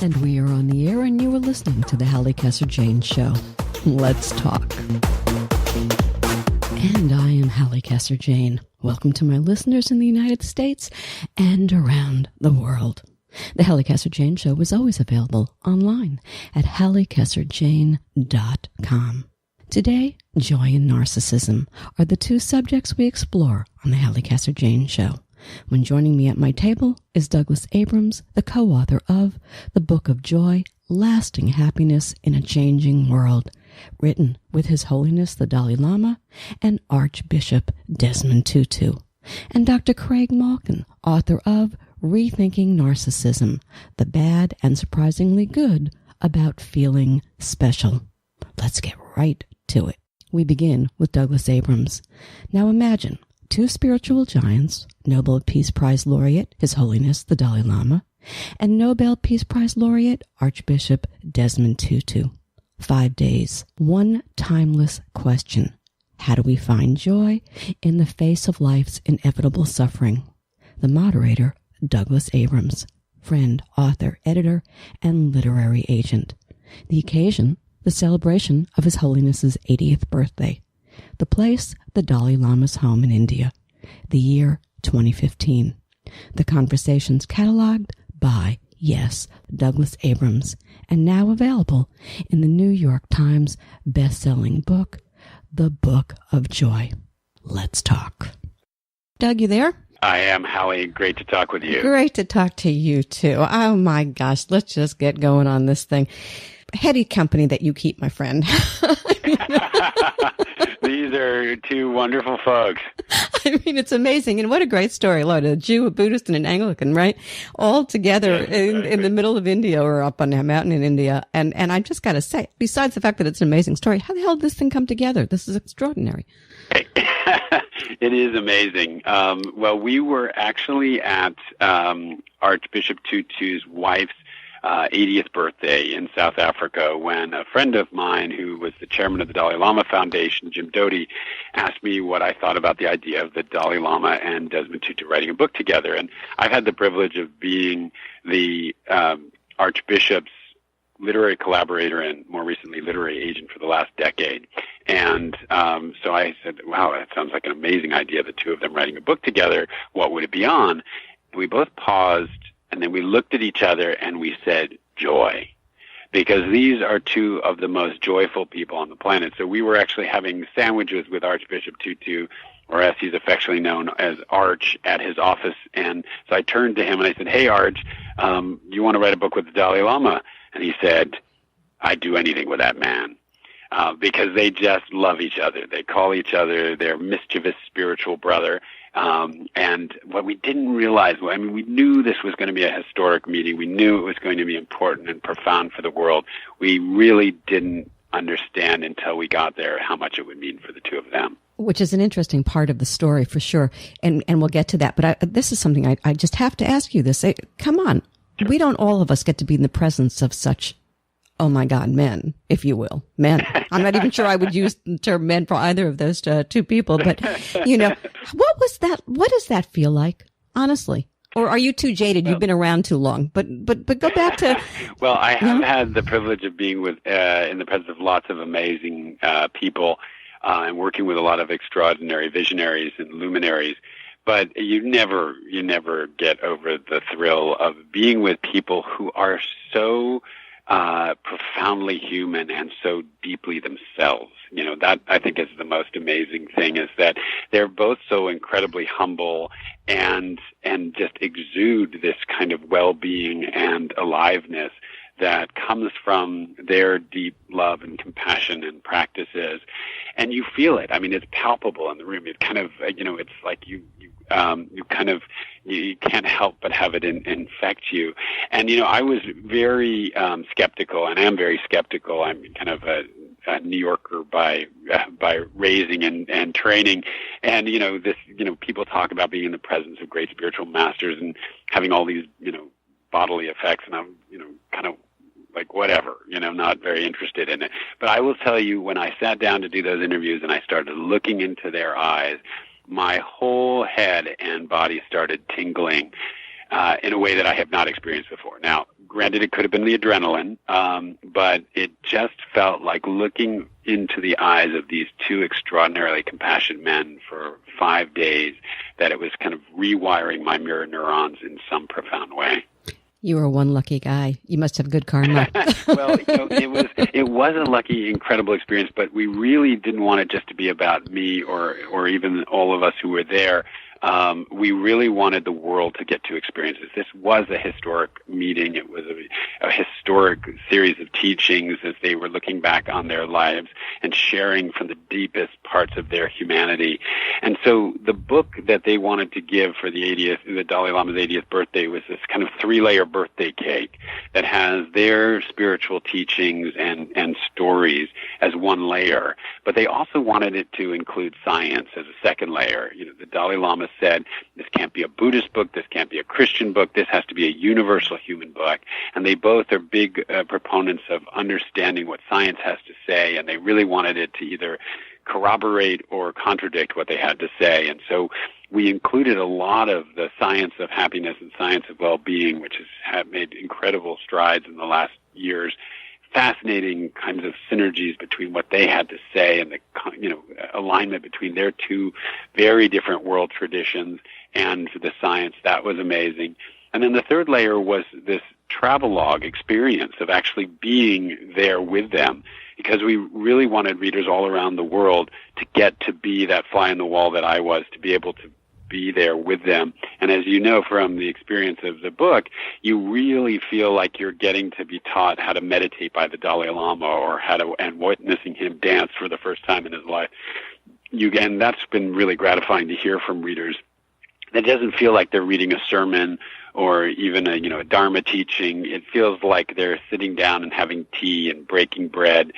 And we are on the air, and you are listening to the Halli Casser-Jayne Show. Let's talk. And I am Halli Casser-Jayne. Welcome to my listeners in the United States and around the world. The Halli Casser-Jayne Show is always available online at hallicasserjayne.com. Today, joy and narcissism are the two subjects we explore on the Halli Casser-Jayne Show. When joining me at my table is Doug Abrams, the co-author of The Book of Joy, Lasting Happiness in a Changing World, written with His Holiness the Dalai Lama and Archbishop Desmond Tutu, and Dr. Craig Malkin, author of Rethinking Narcissism, the bad and surprisingly good about feeling special. Let's get right to it. We begin with Doug Abrams. Now imagine two spiritual giants, Nobel Peace Prize laureate, His Holiness the Dalai Lama, and Nobel Peace Prize laureate, Archbishop Desmond Tutu. 5 days, one timeless question. How do we find joy in the face of life's inevitable suffering? The moderator, Doug Abrams, friend, author, editor, and literary agent. The occasion, the celebration of His Holiness's 80th birthday. The place, the Dalai Lama's home in India. The year, 2015. The conversations catalogued by, yes, Doug Abrams, and now available in the New York Times bestselling book, The Book of Joy. Let's talk. Doug, you there? I am, Halli. Great to talk with you. Great to talk to you, too. Oh, my gosh. Let's just get going on this thing. Heady company that you keep, my friend. These are two wonderful folks. I mean, it's amazing. And what a great story. Look, a Jew, a Buddhist, and an Anglican, right? All together in the middle of India or up on a mountain in India. And I just got to say, besides the fact that it's an amazing story, how the hell did this thing come together? This is extraordinary. It is amazing. Well, we were actually at Archbishop Tutu's wife's 80th birthday in South Africa when a friend of mine who was the chairman of the Dalai Lama Foundation, Jim Doty, asked me what I thought about the idea of the Dalai Lama and Desmond Tutu writing a book together. And I've had the privilege of being the Archbishop's literary collaborator and more recently literary agent for the last decade. And so I said, wow, that sounds like an amazing idea, the two of them writing a book together. What would it be on? And we both paused, and then we looked at each other and we said, joy. Because these are two of the most joyful people on the planet. So we were actually having sandwiches with Archbishop Tutu, or as he's affectionately known as Arch, at his office. And so I turned to him and I said, hey, Arch, you want to write a book with the Dalai Lama? And he said, I'd do anything with that man. Because they just love each other. They call each other their mischievous spiritual brother. And what we didn't realize, I mean, we knew this was going to be a historic meeting. We knew it was going to be important and profound for the world. We really didn't understand until we got there how much it would mean for the two of them. Which is an interesting part of the story for sure. And we'll get to that. But this is something I just have to ask you this. Come on. Sure. We don't all of us get to be in the presence of such, oh my God, men, if you will. Men. I'm not even sure I would use the term men for either of those two people. But, you know, what was that? What does that feel like, honestly? Or are you too jaded? You've been around too long. But go back to... Well, I have had the privilege of being with in the presence of lots of amazing people and working with a lot of extraordinary visionaries and luminaries. But you never get over the thrill of being with people who are so profoundly human and so deeply themselves. You know, that I think is the most amazing thing, is that they're both so incredibly humble and just exude this kind of well-being and aliveness that comes from their deep love and compassion and practices. And you feel it. I mean, it's palpable in the room. It kind of, you know, it's like you can't help but have it infect you. And, you know, I was very skeptical, and am very skeptical. I'm kind of a New Yorker by raising and training. And, you know, people talk about being in the presence of great spiritual masters and having all these, you know, bodily effects. And I'm, you know, kind of like, whatever, you know, not very interested in it. But I will tell you, when I sat down to do those interviews and I started looking into their eyes, my whole head and body started tingling in a way that I have not experienced before. Now, granted, it could have been the adrenaline, but it just felt like looking into the eyes of these two extraordinarily compassionate men for 5 days, that it was kind of rewiring my mirror neurons in some profound way. You were one lucky guy. You must have good karma. Well, it was a lucky, incredible experience, but we really didn't want it just to be about me or even all of us who were there. We really wanted the world to get to experience this. This was a historic meeting. It was a historic series of teachings as they were looking back on their lives and sharing from the deepest parts of their humanity. And so the book that they wanted to give for the Dalai Lama's 80th birthday was this kind of 3-layer birthday cake that has their spiritual teachings and stories as one layer. But they also wanted it to include science as a second layer. The Dalai Lama said, this can't be a Buddhist book, this can't be a Christian book, this has to be a universal human book. And they both are big proponents of understanding what science has to say, and they really wanted it to either corroborate or contradict what they had to say. And so we included a lot of the science of happiness and science of well-being, which has made incredible strides in the last years. Fascinating kinds of synergies between what they had to say and the alignment between their two very different world traditions and the science. That was amazing. And then the third layer was this travelogue experience of actually being there with them, because we really wanted readers all around the world to get to be that fly on the wall that I was, to be able to be there with them. And as you know from the experience of the book, you really feel like you're getting to be taught how to meditate by the Dalai Lama, or and witnessing him dance for the first time in his life. And that's been really gratifying to hear from readers. It doesn't feel like they're reading a sermon or even a Dharma teaching. It feels like they're sitting down and having tea and breaking bread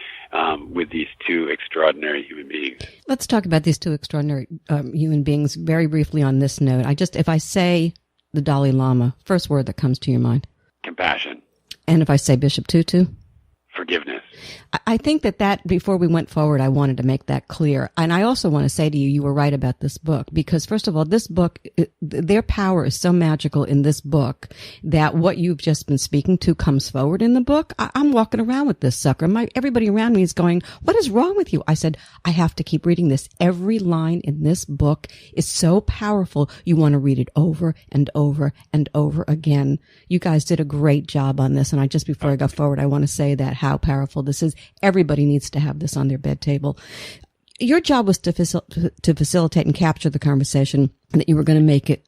with these two extraordinary human beings. Let's talk about these two extraordinary human beings very briefly on this note. If I say the Dalai Lama, first word that comes to your mind? Compassion. And if I say Bishop Tutu? Forgiveness. I think that before we went forward, I wanted to make that clear. And I also want to say to you, you were right about this book, because first of all, this book, their power is so magical in this book that what you've just been speaking to comes forward in the book. I'm walking around with this sucker. Everybody around me is going, what is wrong with you? I said, I have to keep reading this. Every line in this book is so powerful. You want to read it over and over and over again. You guys did a great job on this. And before I go forward, I want to say that how powerful this is. Everybody needs to have this on their bed table. Your job was to facilitate and capture the conversation, and that you were going to make it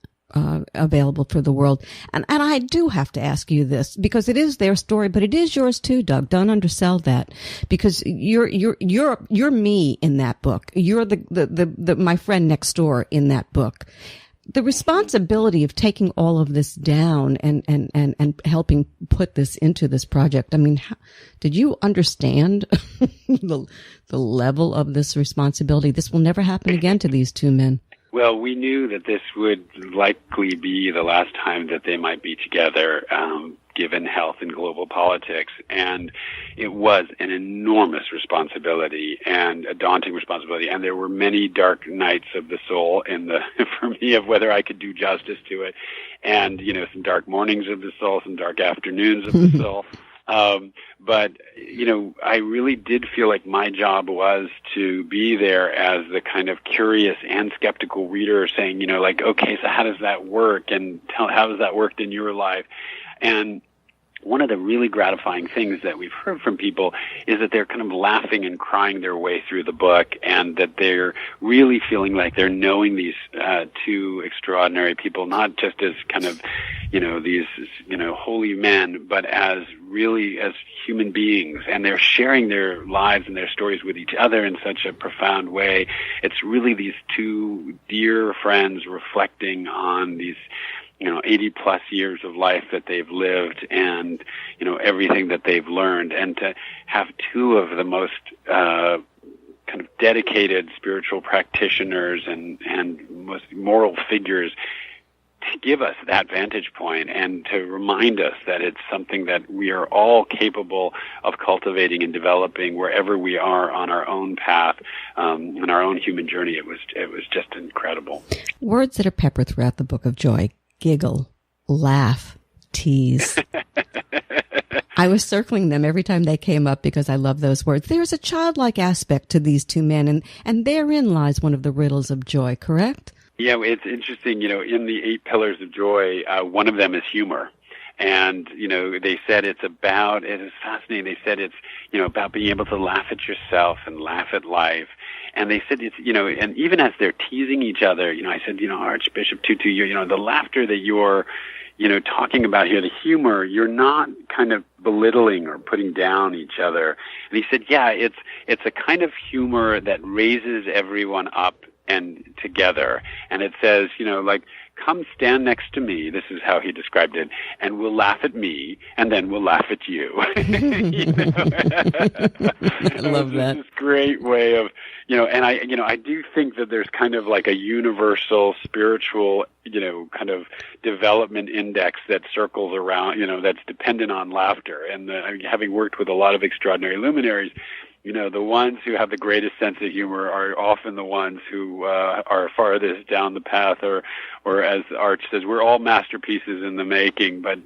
available for the world. And I do have to ask you this, because it is their story, but it is yours too, Doug. Don't undersell that, because you're me in that book. You're the my friend next door in that book. The responsibility of taking all of this down and helping put this into this project. I mean, did you understand the level of this responsibility? This will never happen again to these two men. Well, we knew that this would likely be the last time that they might be together, given health and global politics. And it was an enormous responsibility and a daunting responsibility. And there were many dark nights of the soul for me, of whether I could do justice to it. And, some dark mornings of the soul, some dark afternoons of the soul. But I really did feel like my job was to be there as the kind of curious and skeptical reader, saying, okay, so how does that work? And how has that worked in your life? And one of the really gratifying things that we've heard from people is that they're kind of laughing and crying their way through the book, and that they're really feeling like they're knowing these two extraordinary people, not just as kind of, these, holy men, but as human beings. And they're sharing their lives and their stories with each other in such a profound way. It's really these two dear friends reflecting on these 80 plus years of life that they've lived, and, everything that they've learned. And to have two of the most, kind of dedicated spiritual practitioners and most moral figures to give us that vantage point and to remind us that it's something that we are all capable of cultivating and developing wherever we are on our own path, on our own human journey. It was just incredible. Words that are peppered throughout the book of joy: giggle, laugh, tease. I was circling them every time they came up because I love those words. There's a childlike aspect to these two men, and therein lies one of the riddles of joy, correct? Yeah, it's interesting. In the 8 pillars of joy, one of them is humor. And, they said it is fascinating. They said it's, about being able to laugh at yourself and laugh at life. And they said it's, and even as they're teasing each other, I said, Archbishop Tutu, the laughter that you're, talking about here, the humor, you're not kind of belittling or putting down each other. And he said, yeah, it's a kind of humor that raises everyone up and together. And it says, come stand next to me. This is how he described it. And we'll laugh at me, and then we'll laugh at you. I love that. This great way of, and I do think that there's kind of like a universal spiritual, kind of development index that circles around, that's dependent on laughter. And having worked with a lot of extraordinary luminaries, the ones who have the greatest sense of humor are often the ones who are farthest down the path, or as Arch says, we're all masterpieces in the making. But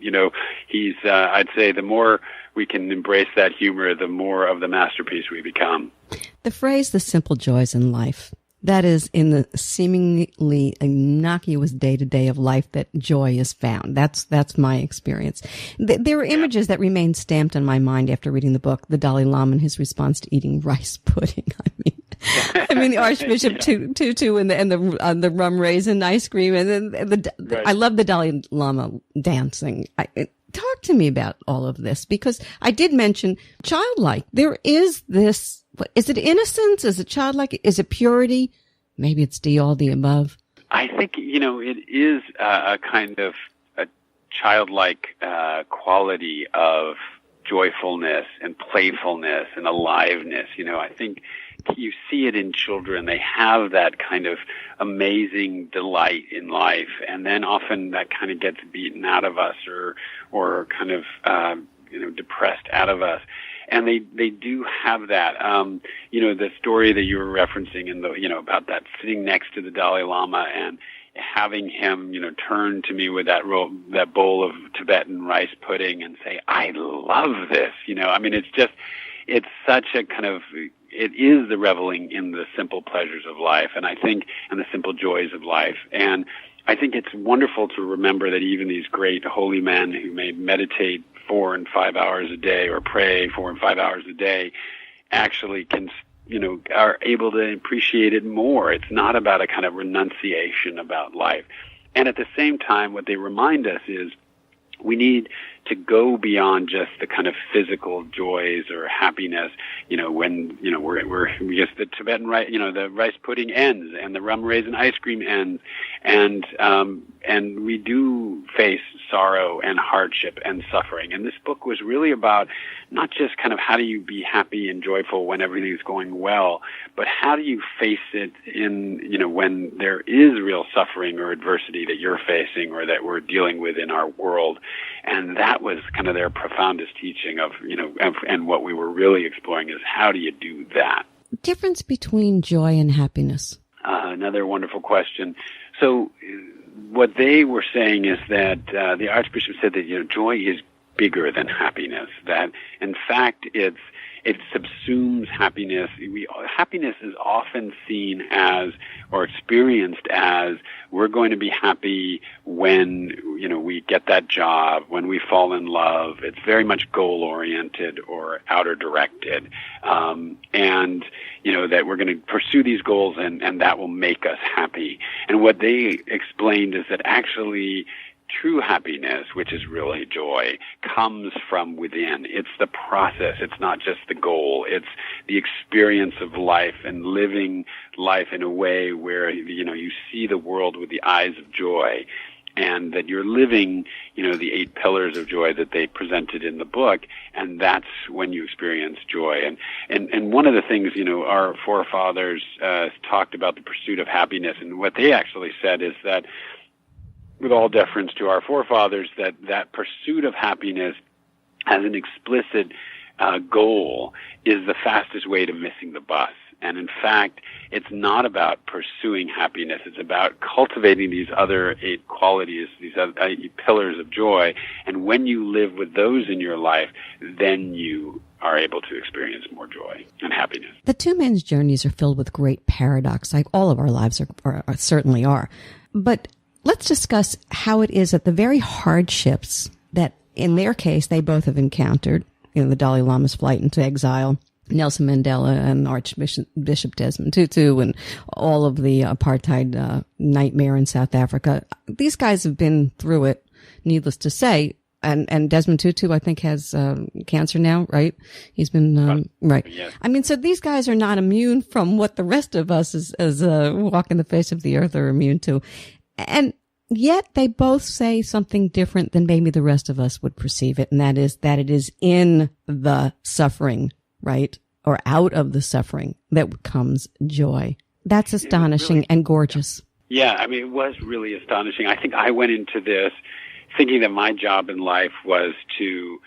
he's I'd say the more we can embrace that humor, the more of the masterpiece we become. The phrase "the simple joys in life." That is in the seemingly innocuous day-to-day of life that joy is found. That's my experience. There are images that remain stamped on my mind after reading the book, the Dalai Lama and his response to eating rice pudding. I mean the Archbishop Tutu and the rum raisin ice cream, and then Right. I love the Dalai Lama dancing. Talk to me about all of this, because I did mention childlike. There is this. Is it innocence? Is it childlike? Is it purity? Maybe it's all the above. I think, it is a kind of a childlike quality of joyfulness and playfulness and aliveness. I think you see it in children. They have that kind of amazing delight in life, and then often that kind of gets beaten out of us or kind of, depressed out of us. And they do have that, the story that you were referencing about that sitting next to the Dalai Lama and having him, turn to me with that bowl of Tibetan rice pudding and say, I love this, it's such a kind of, it is the reveling in the simple pleasures of life. And I think, and the simple joys of life. And I think it's wonderful to remember that even these great holy men who may meditate 4 and 5 hours a day or pray 4 and 5 hours a day actually can, are able to appreciate it more. It's not about a kind of renunciation about life. And at the same time, what they remind us is we need to go beyond just the kind of physical joys or happiness, when, we're just the Tibetan rice, the rice pudding ends and the rum raisin ice cream ends. And we do face sorrow and hardship and suffering. And this book was really about not just kind of how do you be happy and joyful when everything's going well, but how do you face it in, when there is real suffering or adversity that you're facing or that we're dealing with in our world. And that was kind of their profoundest teaching of, and what we were really exploring is how do you do that? Difference between joy and happiness. Another wonderful question. So what they were saying is that the Archbishop said that, joy is bigger than happiness, that in fact it subsumes happiness. Happiness is often seen as, or experienced as, we're going to be happy when, we get that job, when we fall in love. It's very much goal-oriented or outer-directed. And, that we're going to pursue these goals and that will make us happy. And what they explained is that actually true happiness, which is really joy, comes from within. It's the process. It's not just the goal. It's the experience of life and living life in a way where, you see the world with the eyes of joy, and that you're living, the 8 pillars of joy that they presented in the book, and that's when you experience joy. And one of the things, our forefathers talked about the pursuit of happiness, and what they actually said is that, with all deference to our forefathers, that pursuit of happiness as an explicit goal is the fastest way to missing the bus. And in fact, it's not about pursuing happiness. It's about cultivating these other 8 qualities, these other 8 pillars of joy. And when you live with those in your life, then you are able to experience more joy and happiness. The two men's journeys are filled with great paradox, like all of our lives are certainly are. But let's discuss how it is that the very hardships that, in their case, they both have encountered, the Dalai Lama's flight into exile, Nelson Mandela and Archbishop Desmond Tutu, and all of the apartheid nightmare in South Africa. These guys have been through it, needless to say. And Desmond Tutu, I think, has cancer now, right? He's been right. Yes. I mean, so these guys are not immune from what the rest of us as walking the face of the earth are immune to, and yet they both say something different than maybe the rest of us would perceive it, and that is that it is in the suffering, right, or out of the suffering that comes joy. That's astonishing really, and gorgeous. Yeah, I mean, it was really astonishing. I think I went into this thinking that my job in life was to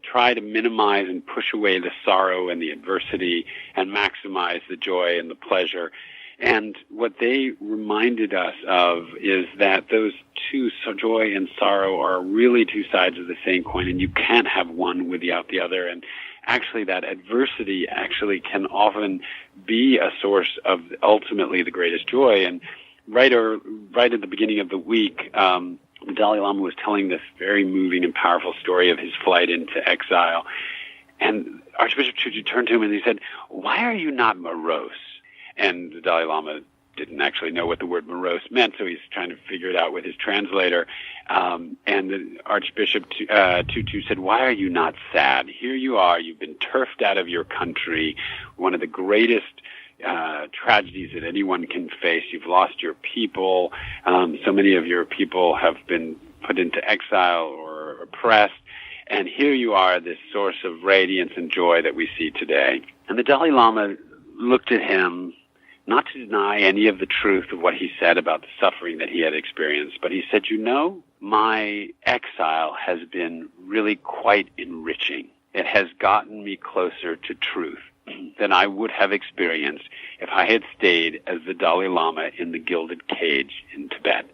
try to minimize and push away the sorrow and the adversity and maximize the joy and the pleasure. And what they reminded us of is that those two, so joy and sorrow, are really two sides of the same coin, and you can't have one without the other. And actually, that adversity actually can often be a source of ultimately the greatest joy. And right at the beginning of the week, the Dalai Lama was telling this very moving and powerful story of his flight into exile. And Archbishop Tutu turned to him and he said, "Why are you not morose?" And the Dalai Lama didn't actually know what the word morose meant, so he's trying to figure it out with his translator. And the Archbishop Tutu said, "Why are you not sad? Here you are, you've been turfed out of your country, one of the greatest tragedies that anyone can face. You've lost your people. So many of your people have been put into exile or oppressed. And here you are, this source of radiance and joy that we see today." And the Dalai Lama looked at him, not to deny any of the truth of what he said about the suffering that he had experienced, but he said, my exile has been really quite enriching. It has gotten me closer to truth than I would have experienced if I had stayed as the Dalai Lama in the gilded cage in Tibet.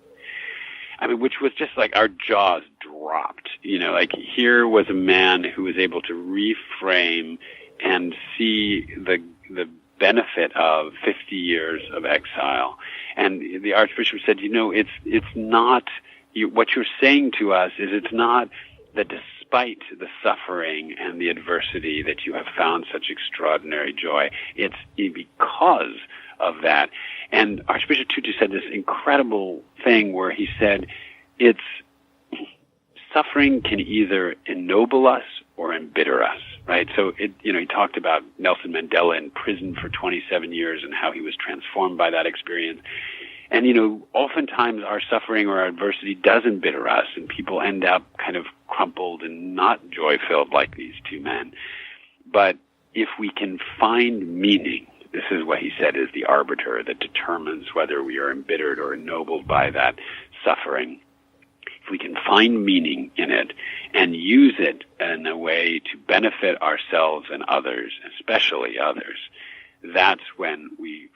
I mean, which was just like our jaws dropped. Like here was a man who was able to reframe and see the benefit of 50 years of exile. And the Archbishop said, it's not, what you're saying to us is it's not that despite the suffering and the adversity that you have found such extraordinary joy. It's because of that. And Archbishop Tutu said this incredible thing where he said, suffering can either ennoble us or embitter us, right? So he talked about Nelson Mandela in prison for 27 years and how he was transformed by that experience. And, oftentimes our suffering or our adversity does embitter us, and people end up kind of crumpled and not joy-filled like these two men. But if we can find meaning, this is what he said is the arbiter that determines whether we are embittered or ennobled by that suffering. If we can find meaning in it and use it in a way to benefit ourselves and others, especially others, that's when we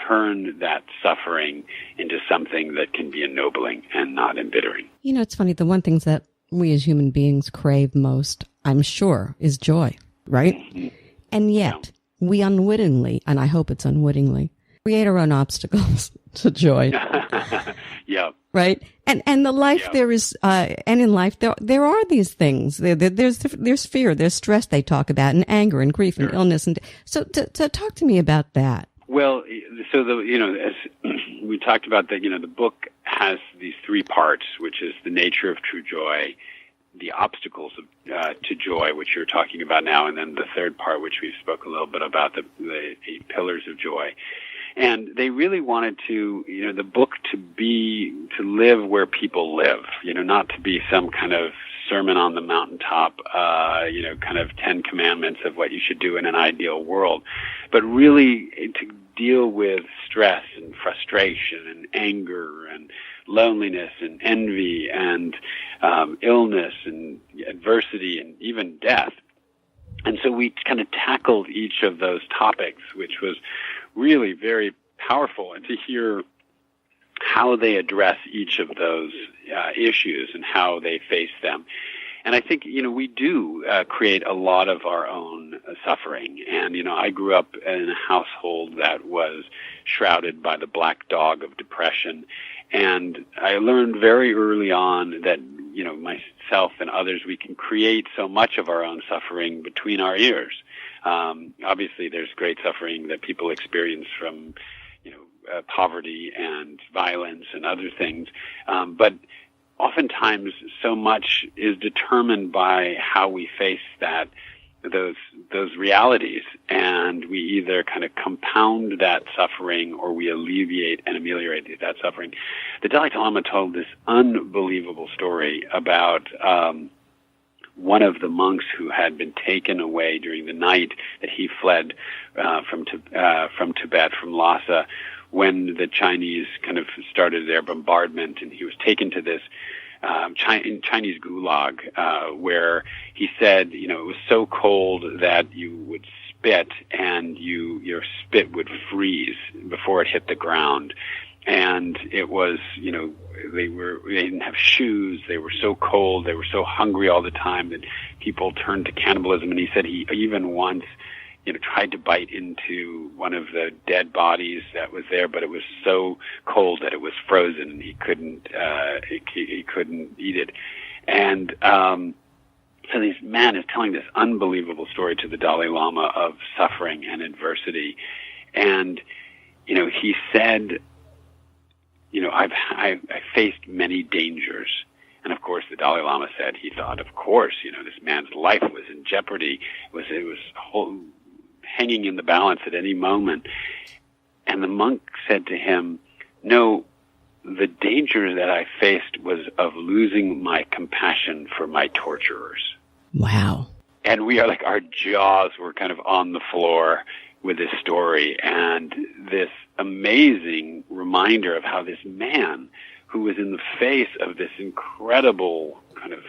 turn that suffering into something that can be ennobling and not embittering. It's funny. The one thing that we as human beings crave most, I'm sure, is joy, right? Mm-hmm. And yet, we unwittingly, and I hope it's unwittingly, create our own obstacles to joy. Yeah. Right? And the life there is, and in life there are these things. There's fear, there's stress they talk about, and anger and grief and illness. And so to talk to me about that. Well, so as we talked about, the book has these three parts, which is the nature of true joy, the obstacles to joy, which you're talking about now, and then the third part, which we spoke a little bit about, the 8 pillars of joy. And they really wanted to, the book to live where people live, not to be some kind of sermon on the mountaintop, kind of 10 commandments of what you should do in an ideal world, but really to deal with stress and frustration and anger and loneliness and envy and illness and adversity and even death And so we kind of tackled each of those topics, which was really very powerful, and to hear how they address each of those issues and how they face them. And I think, we do create a lot of our own suffering. And, I grew up in a household that was shrouded by the black dog of depression. And I learned very early on that, myself and others, we can create so much of our own suffering between our ears. Obviously, there's great suffering that people experience from, poverty and violence and other things. But oftentimes, so much is determined by how we face those realities, and we either kind of compound that suffering or we alleviate and ameliorate that suffering. The Dalai Lama told this unbelievable story about one of the monks who had been taken away during the night that he fled from Tibet, from Lhasa, when the Chinese kind of started their bombardment, and he was taken to this Chinese gulag, where he said, it was so cold that you would spit and your spit would freeze before it hit the ground. And it was, they didn't have shoes. They were so cold. They were so hungry all the time that people turned to cannibalism. And he said he even once, tried to bite into one of the dead bodies that was there, but it was so cold that it was frozen and he couldn't eat it. And so this man is telling this unbelievable story to the Dalai Lama of suffering and adversity. And, he said, I faced many dangers. And of course, the Dalai Lama said he thought, of course, this man's life was in jeopardy. It was hanging in the balance at any moment. And the monk said to him, no, the danger that I faced was of losing my compassion for my torturers. Wow. And we are our jaws were kind of on the floor with this story and this amazing reminder of how this man who was in the face of this incredible kind of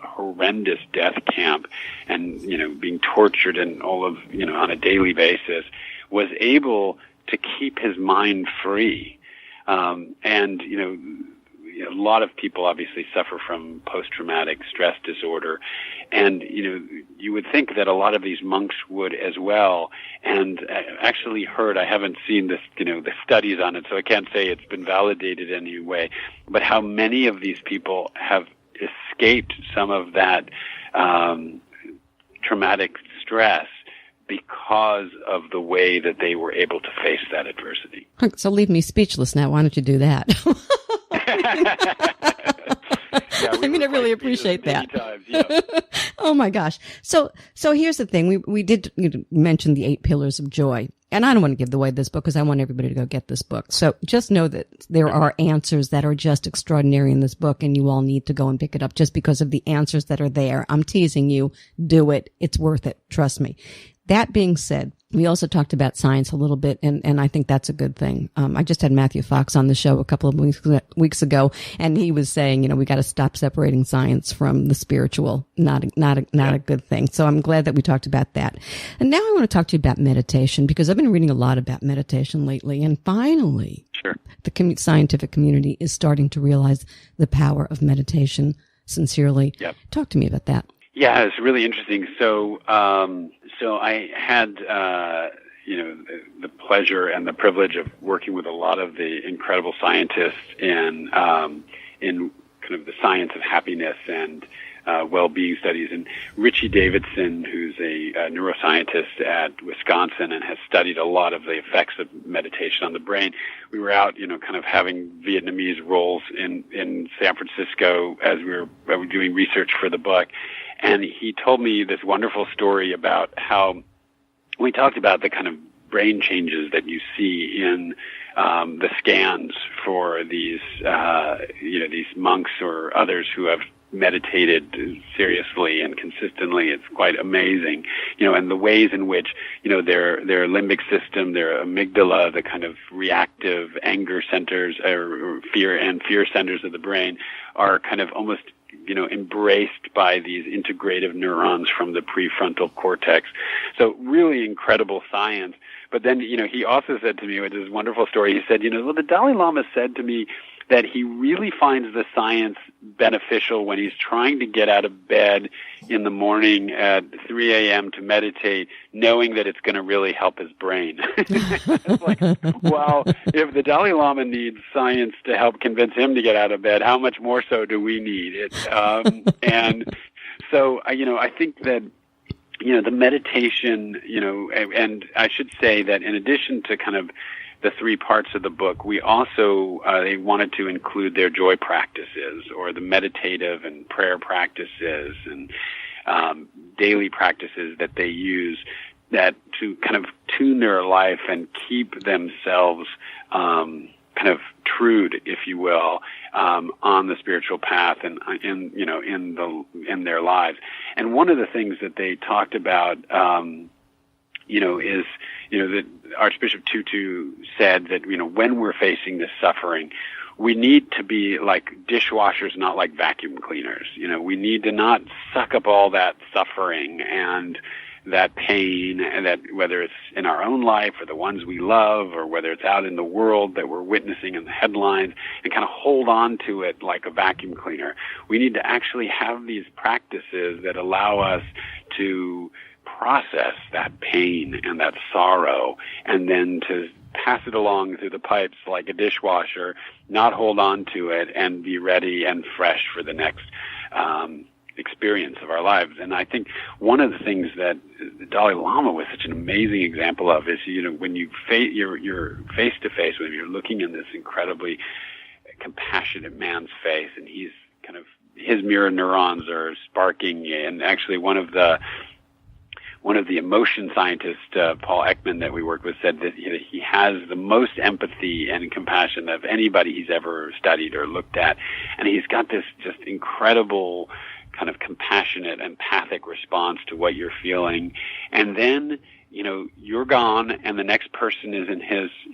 horrendous death camp and, being tortured and all of, on a daily basis, was able to keep his mind free. And, a lot of people obviously suffer from post-traumatic stress disorder. And, you would think that a lot of these monks would as well. And I actually heard, I haven't seen this, the studies on it, so I can't say it's been validated in any way, but how many of these people have escaped some of that traumatic stress because of the way that they were able to face that adversity. So leave me speechless now. Why don't you do that? I really appreciate that. Times, yeah. Oh my gosh. So here's the thing. We did mention the 8 pillars of joy. And I don't want to give away this book because I want everybody to go get this book. So just know that there are answers that are just extraordinary in this book, and you all need to go and pick it up just because of the answers that are there. I'm teasing you. Do it. It's worth it. Trust me. That being said, we also talked about science a little bit, and I think that's a good thing. I just had Matthew Fox on the show a couple of weeks ago, and he was saying, we got to stop separating science from the spiritual. Not a good thing. So I'm glad that we talked about that. And now I want to talk to you about meditation, because I've been reading a lot about meditation lately, and finally, sure, the scientific community is starting to realize the power of meditation sincerely. Yep. Talk to me about that. Yeah, it's really interesting. So I had, the pleasure and the privilege of working with a lot of the incredible scientists in kind of the science of happiness and well-being studies. And Richie Davidson, who's a neuroscientist at Wisconsin and has studied a lot of the effects of meditation on the brain. We were out, kind of having Vietnamese rolls in San Francisco as we were doing research for the book. And he told me this wonderful story about how we talked about the kind of brain changes that you see in the scans for these, these monks or others who have meditated seriously and consistently. It's quite amazing, and the ways in which, their limbic system, their amygdala, the kind of reactive anger centers or fear centers of the brain are kind of almost embraced by these integrative neurons from the prefrontal cortex. So really incredible science. But then, he also said to me, which is a wonderful story, he said, well, the Dalai Lama said to me that he really finds the science beneficial when he's trying to get out of bed in the morning at 3 a.m. to meditate, knowing that it's going to really help his brain. It's like, well, if the Dalai Lama needs science to help convince him to get out of bed, how much more so do we need it? And so, I think that, the meditation, and I should say that in addition to kind of the three parts of the book, we also, they wanted to include their joy practices, or the meditative and prayer practices and daily practices that they use that to kind of tune their life and keep themselves kind of trued, if you will, on the spiritual path and in their lives. And one of the things that they talked about, is that Archbishop Tutu said that when we're facing this suffering, we need to be like dishwashers, not like vacuum cleaners. We need to not suck up all that suffering and that pain, and that whether it's in our own life or the ones we love, or whether it's out in the world that we're witnessing in the headlines, and kind of hold on to it like a vacuum cleaner. We need to actually have these practices that allow us to process that pain and that sorrow, and then to pass it along through the pipes like a dishwasher, not hold on to it, and be ready and fresh for the next experience of our lives. And I think one of the things that the Dalai Lama was such an amazing example of is, when you're face to face, when you're looking in this incredibly compassionate man's face, and he's kind of, his mirror neurons are sparking, and actually one of the emotion scientists, Paul Ekman, that we worked with, said that he has the most empathy and compassion of anybody he's ever studied or looked at. And he's got this just incredible kind of compassionate, empathic response to what you're feeling. And then, you're gone, and the next person is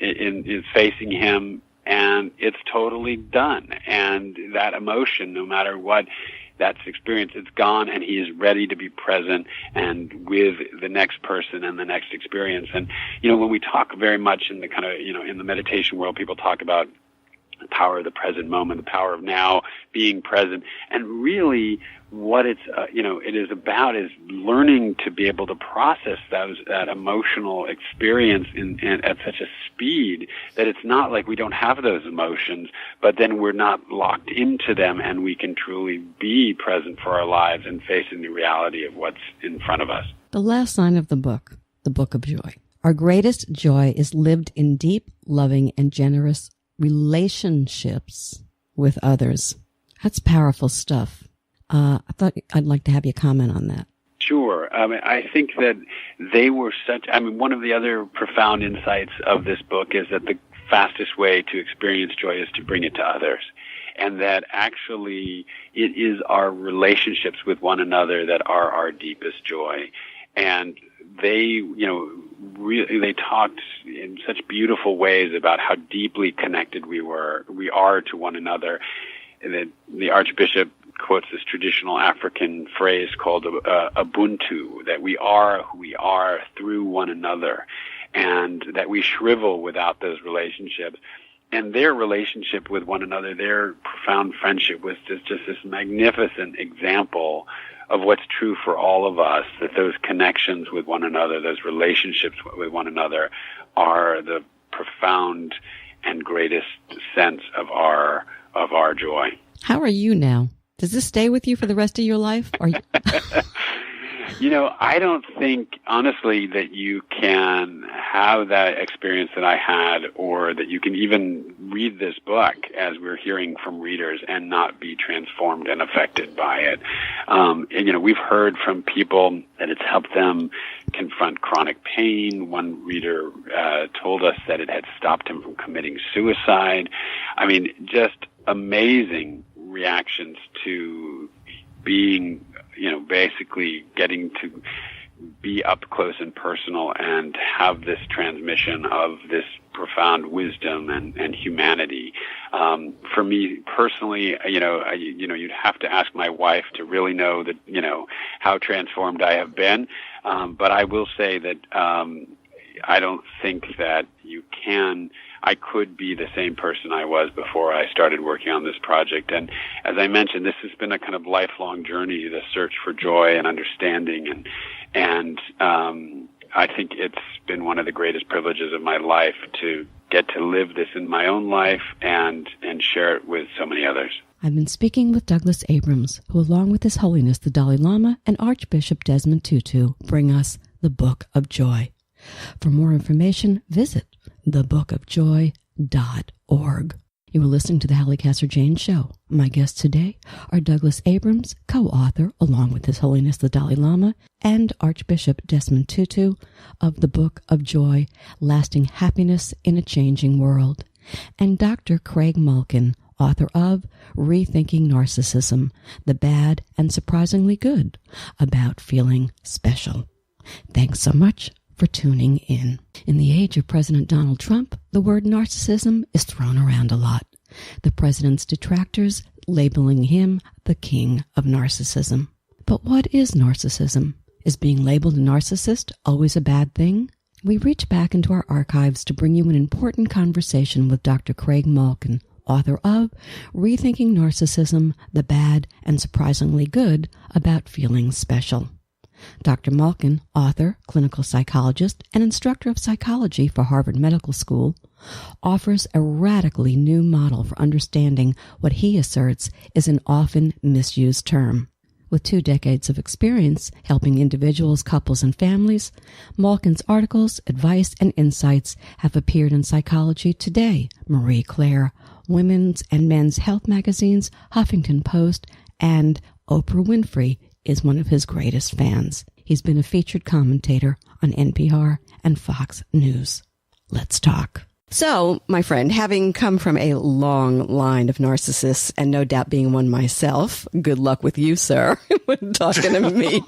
is facing him, and it's totally done. And that emotion, no matter what that's experienced, it's gone, and he is ready to be present and with the next person and the next experience. And, when we talk very much in the kind of, in the meditation world, people talk about the power of the present moment, the power of now being present. And really what it is about is learning to be able to process that emotional experience at such a speed that it's not like we don't have those emotions, but then we're not locked into them, and we can truly be present for our lives and facing the reality of what's in front of us. The last line of the book of joy. Our greatest joy is lived in deep, loving, and generous relationships with others. That's powerful stuff. I thought I'd like to have you comment on that. Sure. I think that they were one of the other profound insights of this book is that the fastest way to experience joy is to bring it to others. And that actually it is our relationships with one another that are our deepest joy. And they, they talked in such beautiful ways about how deeply connected we are to one another. And the Archbishop quotes this traditional African phrase called Ubuntu, that we are who we are through one another, and that we shrivel without those relationships. And their relationship with one another, their profound friendship, was just this magnificent example of what's true for all of us, that those connections with one another, those relationships with one another, are the profound and greatest sense of our joy. How are you now? Does this stay with you for the rest of your life? I don't think, honestly, that you can have that experience that I had, or that you can even read this book, as we're hearing from readers, and not be transformed and affected by it. We've heard from people that it's helped them confront chronic pain. One reader told us that it had stopped him from committing suicide. Just amazing reactions to being, basically getting to be up close and personal and have this transmission of this profound wisdom and humanity. For me personally, you'd have to ask my wife to really know that, how transformed I have been. But I will say that I don't think that I could be the same person I was before I started working on this project. And as I mentioned, this has been a kind of lifelong journey, the search for joy and understanding. And I think it's been one of the greatest privileges of my life to get to live this in my own life and share it with so many others. I've been speaking with Douglas Abrams, who along with His Holiness the Dalai Lama and Archbishop Desmond Tutu bring us the Book of Joy. For more information, visit thebookofjoy.org. You are listening to the Halli Casser-Jayne Show. My guests today are Douglas Abrams, co-author, along with His Holiness the Dalai Lama, and Archbishop Desmond Tutu of the Book of Joy, Lasting Happiness in a Changing World, and Dr. Craig Malkin, author of Rethinking Narcissism, the Bad and Surprisingly Good About Feeling Special. Thanks so much for tuning in. In the age of President Donald Trump, the word narcissism is thrown around a lot. The president's detractors labeling him the king of narcissism. But what is narcissism? Is being labeled a narcissist always a bad thing? We reach back into our archives to bring you an important conversation with Dr. Craig Malkin, author of Rethinking Narcissism, the Bad and Surprisingly Good About Feeling Special. Dr. Malkin, author, clinical psychologist, and instructor of psychology for Harvard Medical School, offers a radically new model for understanding what he asserts is an often misused term. With 2 decades of experience helping individuals, couples, and families, Malkin's articles, advice, and insights have appeared in Psychology Today, Marie Claire, Women's and Men's Health magazines, Huffington Post, and Oprah Winfrey is one of his greatest fans. He's been a featured commentator on NPR and Fox News. Let's talk. So, my friend, having come from a long line of narcissists, and no doubt being one myself, good luck with you, sir, when talking to me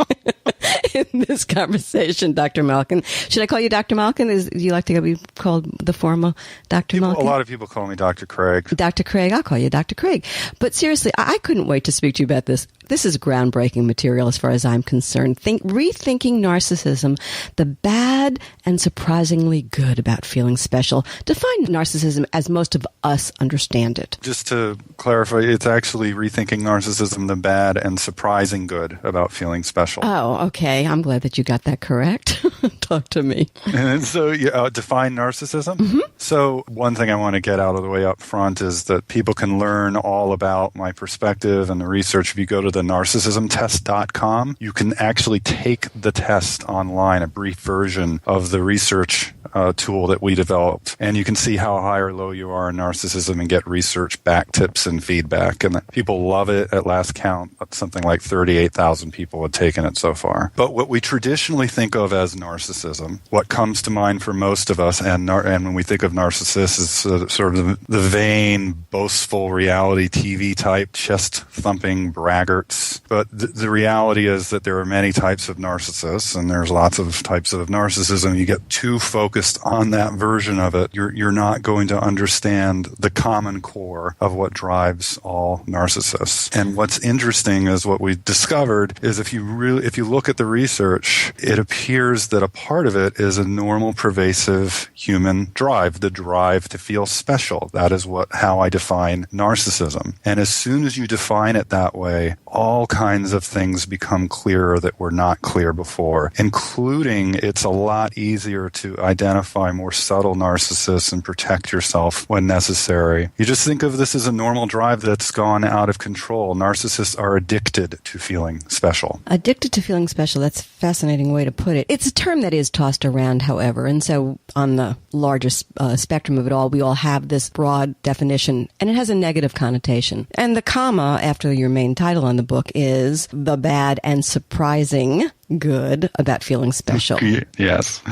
in this conversation, Dr. Malkin. Should I call you Dr. Malkin? Do you like to be called the formal Dr. Malkin? A lot of people call me Dr. Craig. Dr. Craig, I'll call you Dr. Craig. But seriously, I couldn't wait to speak to you about this. This is groundbreaking material as far as I'm concerned. Rethinking Narcissism, the bad and surprisingly good about feeling special. Define narcissism as most of us understand it. Just to clarify, it's actually Rethinking Narcissism, the Bad and Surprising Good About Feeling Special. Oh, okay. I'm glad that you got that correct. Talk to me. And so, define narcissism. Mm-hmm. So one thing I want to get out of the way up front is that people can learn all about my perspective and the research. If you go to the narcissismtest.com, you can actually take the test online, a brief version of the research tool that we developed. And you can see how high or low you are in narcissism and get research back tips and feedback. And people love it. At last count, something like 38,000 people had taken it so far. But what we traditionally think of as narcissism, what comes to mind for most of us, and when we think of narcissists, is sort of the vain, boastful reality TV type, chest-thumping braggarts. But the reality is that there are many types of narcissists, and there's lots of types of narcissism. You get too focused on that version of it, you're not going to understand the common core of what drives all narcissists. And what's interesting is what we discovered is if you look at the research, it appears that a part of it is a normal, pervasive human drive, the drive to feel special. That is how I define narcissism. And as soon as you define it that way, all kinds of things become clearer that were not clear before, including it's a lot easier to identify more subtle narcissists and protect yourself when necessary. You just think of this as a normal drive that's gone out of control. Narcissists are addicted to feeling special. Addicted to feeling special, that's a fascinating way to put it. It's a term that is tossed around, however, and so on the largest spectrum of it all, we all have this broad definition, and it has a negative connotation. And the comma after your main title on the book is the bad and surprising good about feeling special. Yes.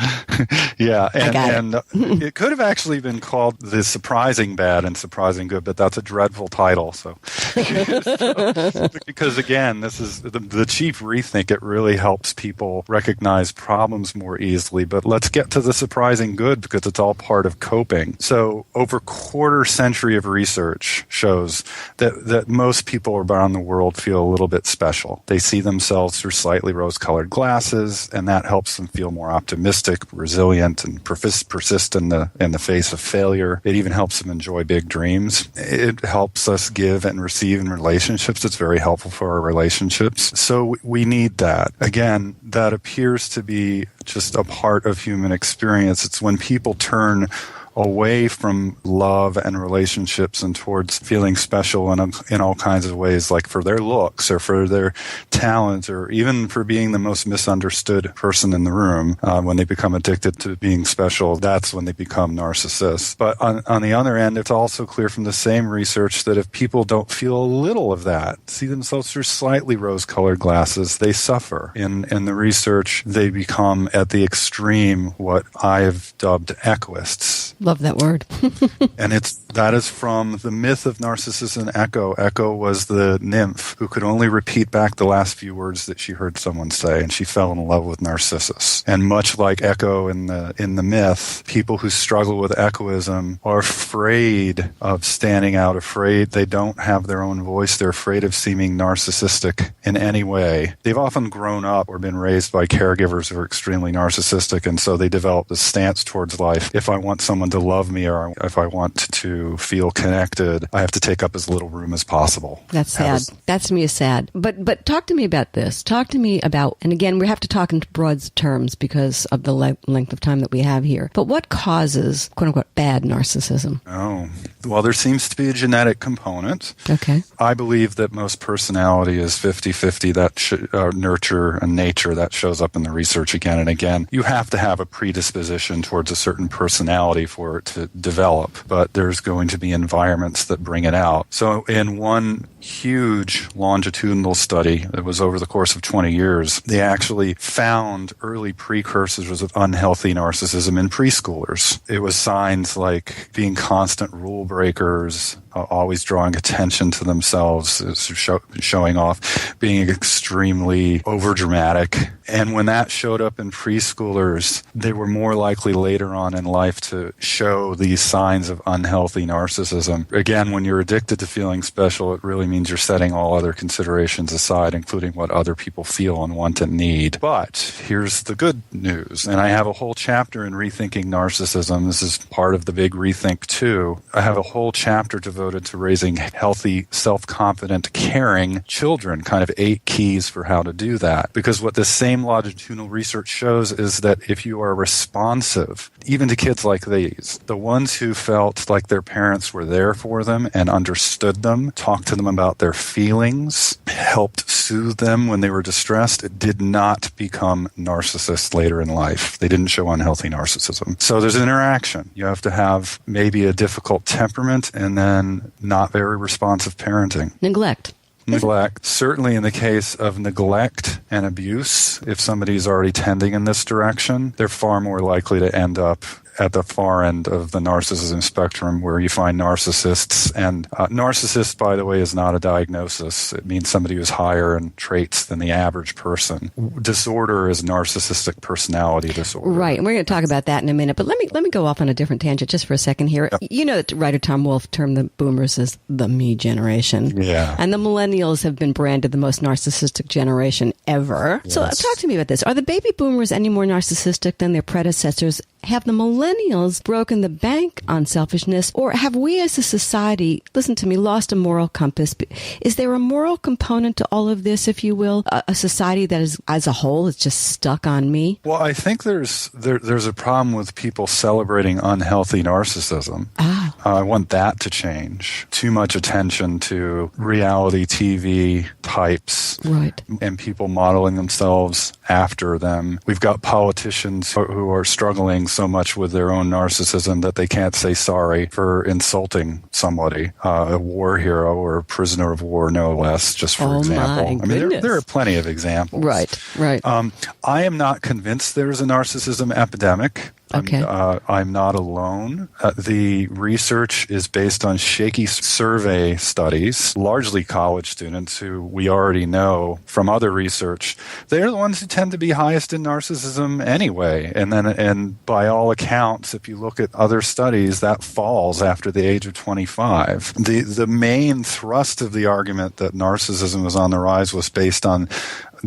Yeah. And it could have actually been called The Surprising Bad and Surprising Good, but that's a dreadful title. So, because again, this is the chief rethink. It really helps people recognize problems more easily. But let's get to the surprising good, because it's all part of coping. So over quarter century of research shows that most people around the world feel a little bit special. They see themselves through slightly rose-colored glasses, and that helps them feel more optimistic, resilient, and persist in the face of failure. It even helps them enjoy big dreams. It helps us give and receive in relationships. It's very helpful for our relationships. So we need that. Again, that appears to be just a part of human experience. It's when people turn away from love and relationships and towards feeling special in all kinds of ways, like for their looks or for their talent or even for being the most misunderstood person in the room. When they become addicted to being special, that's when they become narcissists. But on the other end, it's also clear from the same research that if people don't feel a little of that, see themselves through slightly rose-colored glasses, they suffer. In the research, they become at the extreme what I've dubbed egoists. Love that word. And that is from the myth of Narcissus and Echo. Echo was the nymph who could only repeat back the last few words that she heard someone say, and she fell in love with Narcissus. And much like Echo in the myth, people who struggle with echoism are afraid of standing out, afraid they don't have their own voice. They're afraid of seeming narcissistic in any way. They've often grown up or been raised by caregivers who are extremely narcissistic, and so they develop this stance towards life. If I want someone to love me or if I want to feel connected, I have to take up as little room as possible. That's sad. That to me is sad. But talk to me about this. Talk to me about, and again, we have to talk in broad terms because of the length of time that we have here. But what causes, quote unquote, bad narcissism? Oh, well, there seems to be a genetic component. Okay. I believe that most personality is 50-50. That nurture and nature, that shows up in the research again and again. You have to have a predisposition towards a certain personality for it to develop, but there's going to be environments that bring it out. So in one huge longitudinal study that was over the course of 20 years, they actually found early precursors of unhealthy narcissism in preschoolers. It was signs like being constant rule breakers, always drawing attention to themselves, showing off, being extremely overdramatic. And when that showed up in preschoolers, they were more likely later on in life to show these signs of unhealthy narcissism. Again, when you're addicted to feeling special, it really means you're setting all other considerations aside, including what other people feel and want and need. But here's the good news. And I have a whole chapter in Rethinking Narcissism. This is part of the big Rethink 2. I have a whole chapter devoted to raising healthy, self-confident, caring children, kind of 8 keys for how to do that. Because what the same longitudinal research shows is that if you are responsive, even to kids like these, the ones who felt like their parents were there for them and understood them, talked to them about their feelings, helped soothe them when they were distressed, did not become narcissists later in life. They didn't show unhealthy narcissism. So there's an interaction. You have to have maybe a difficult temperament and then not very responsive parenting. Neglect. Certainly in the case of neglect and abuse, if somebody's already tending in this direction, they're far more likely to end up at the far end of the narcissism spectrum where you find narcissists. And narcissist, by the way, is not a diagnosis. It means somebody who's higher in traits than the average person. Disorder is narcissistic personality disorder. Right, and we're going to talk about that in a minute. But let me go off on a different tangent just for a second here. Yep. You know that writer Tom Wolfe termed the boomers as the me generation. Yeah. And the millennials have been branded the most narcissistic generation ever. Yes. So talk to me about this. Are the baby boomers any more narcissistic than their predecessors? Have the millennials broken the bank on selfishness, or have we as a society, listen to me, lost a moral compass? Is there a moral component to all of this, if you will? A society that is, as a whole, is just stuck on me? Well, I think there's a problem with people celebrating unhealthy narcissism. I want that to change. Too much attention to reality TV types, right, and people modeling themselves after them. We've got politicians who are struggling so much with their own narcissism that they can't say sorry for insulting somebody, a war hero or a prisoner of war, no less, just for example. I mean, there are plenty of examples. Right. I am not convinced there's a narcissism epidemic. Okay. I'm not alone. The research is based on shaky survey studies, largely college students who we already know from other research. They're the ones who tend to be highest in narcissism anyway. And by all accounts, if you look at other studies, that falls after the age of 25. The main thrust of the argument that narcissism was on the rise was based on